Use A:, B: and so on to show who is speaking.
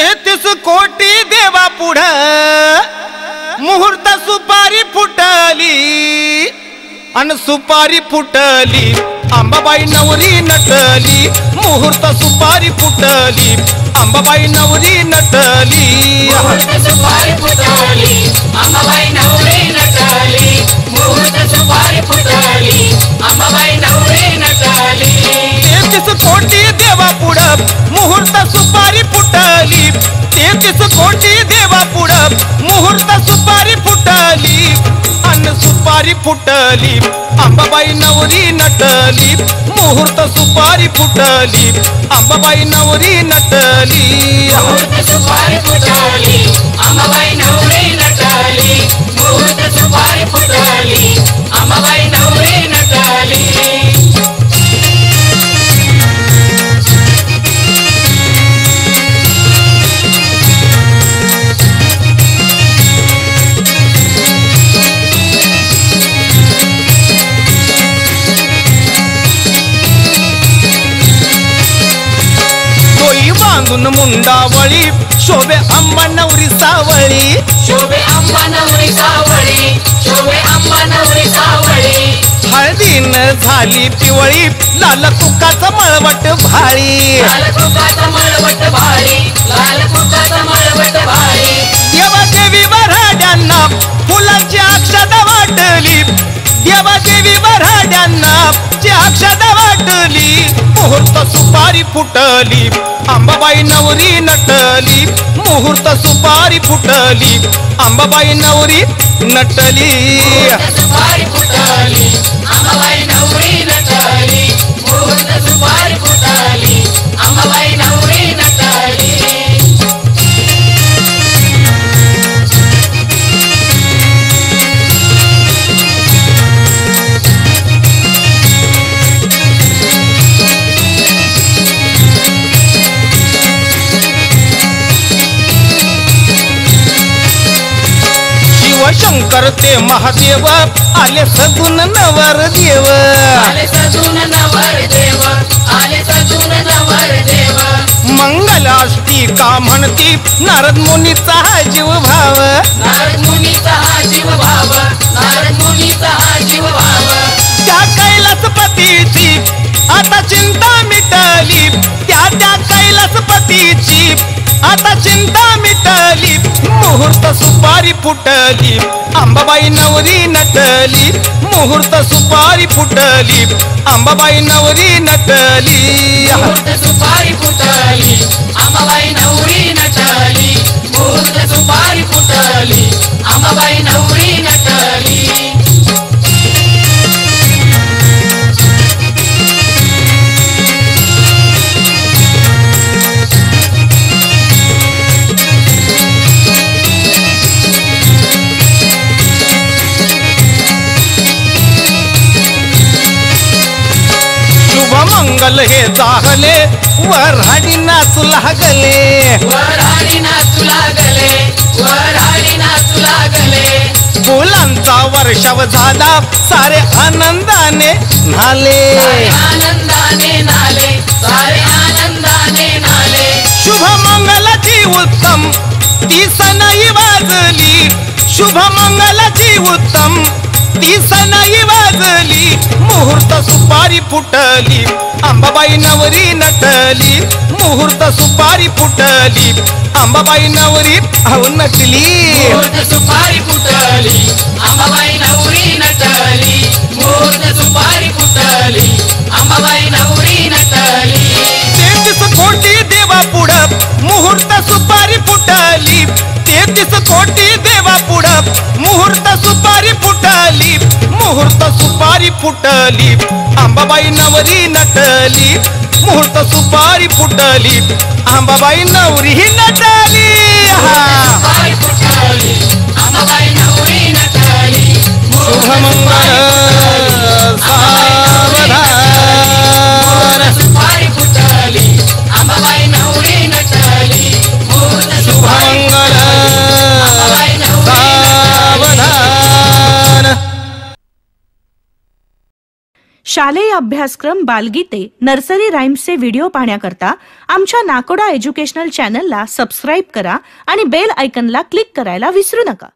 A: 33 कोटी देवा पुढं मुहूर्त सुपारी फुटली अन सुपारी फुटली अंबाबाई नवरी नटली मुहूर्त सुपारी फुटली अंबाबाई नवरी नटली
B: मुहूर्त सुपारी फुटली अंबाबाई नवरी नटली मुहूर्त सुपारी फुटली अंबाबाई नवरी नटली
A: 33 कोटी देवा पुढं मुहूर्त सुपारी फुटली 33 कोटी देवा पुढं मुहूर्त सुपारी फुटली अन सुपारी फुटली अंबाबाई नवरी नटली मुहूर्त सुपारी फुटली अंबाबाई नवरी नटली
B: मुहूर्त सुपारी फुटली अंबाबाई नवरी नटली मुहूर्त सुपारी फुटली अंबाबाई नवरी नटली
A: बांधून मुंडावळी शोभे अंबा नवरी सावळी
B: शोभे अंबा नवरी सावळी शोभे अंबा नवरी सावळी
A: हळदीन झाली पिवळी लाल तुकाचा मळवट भाळी
B: लाल तुकाचा मळवट भाळी लाल तुकाचा मळवट भाळी
A: देवा देवी वऱ्हाड्यांना फुलांची अक्षता वाटली देवा देवी वऱ्हाड्यांना ची अक्षता वाटली मुहूर्त सुपारी फुटली अंबाबाई नवरी नटली मुहूर्त सुपारी फुटली अंबाबाई नवरी नटली
B: सुपारी फुटली अंबाबाई नवरी नटली मुहूर्त सुपारी फुटली अंबाबाई नवरी नटली
A: शंकर ते महादेव आले सगुण नवर देव
B: आले सगुण नवर देव आले सगुण नवर देव
A: मंगलाष्टिका म्हणती नारद मुनीचा हा जीव भाव
B: नारद मुनीचा हा जीव भाव नारद मुनीचा हा जीव भाव
A: त्या कैलासपतीची आता चिंता मिटली त्या कैलासपतीची आता चिंता मिटली मुहूर्त सुपारी फुटली अंबाबाई नवरी नटली मुहूर्त सुपारी फुटली अंबाबाई नवरी नटली
B: मुहूर्त सुपारी फुटली अंबाबाई नवरी नटली मुहूर्त सुपारी फुटली अंबाबाई नवरी नटली
A: मंगल हे जाहले वऱ्हाडी नाचू लागले
B: वऱ्हाडी नाचू लागले वऱ्हाडी नाचू लागले
A: फुलांचा वर्षाव झाला सारे आनंदाने न्हाले
B: आनंदाने नाले सारे आनंदाने नाले
A: शुभ मंगलाची उत्तम ती सनई वाजली शुभ मंगलाची उत्तम ती सनई वाजली मुहूर्त सुपारी फुटली अंबाबाई नवरी नटली मुहूर्त सुपारी फुटली अंबाबाई नवरी नटली
B: मुहूर्त सुपारी फुटली अंबाबाई नवरी नटली मुहूर्त सुपारी फुटली अंबाबाई नवरी नटली
A: 33 कोटी देवा पुढं मुहूर्त सुपारी फुटली 33 कोटी देवा पुढं मुहूर्त सुपारी फुटली मुहूर्त सुपारी फुटली अंबाबाई नवरी नटली मुहूर्त सुपारी फुटली अंबाबाई नवरी नटली
B: सुपारी फुटली अंबाबाई नवरी नटली
A: शुभमंगल सावधान
B: सुपारी फुटली अंबाबाई नवरी नटली शुभमंगल अंबाबाई नवरी
A: सावधान
C: शालेय अभ्यासक्रम, बालगीते, नर्सरी राईम्सचे व्हिडिओ पाहण्याकरता आमच्या नाकोडा एज्युकेशनल चॅनलला सबस्क्राईब करा आणि बेल आयकॉनला क्लिक करायला विसरू नका.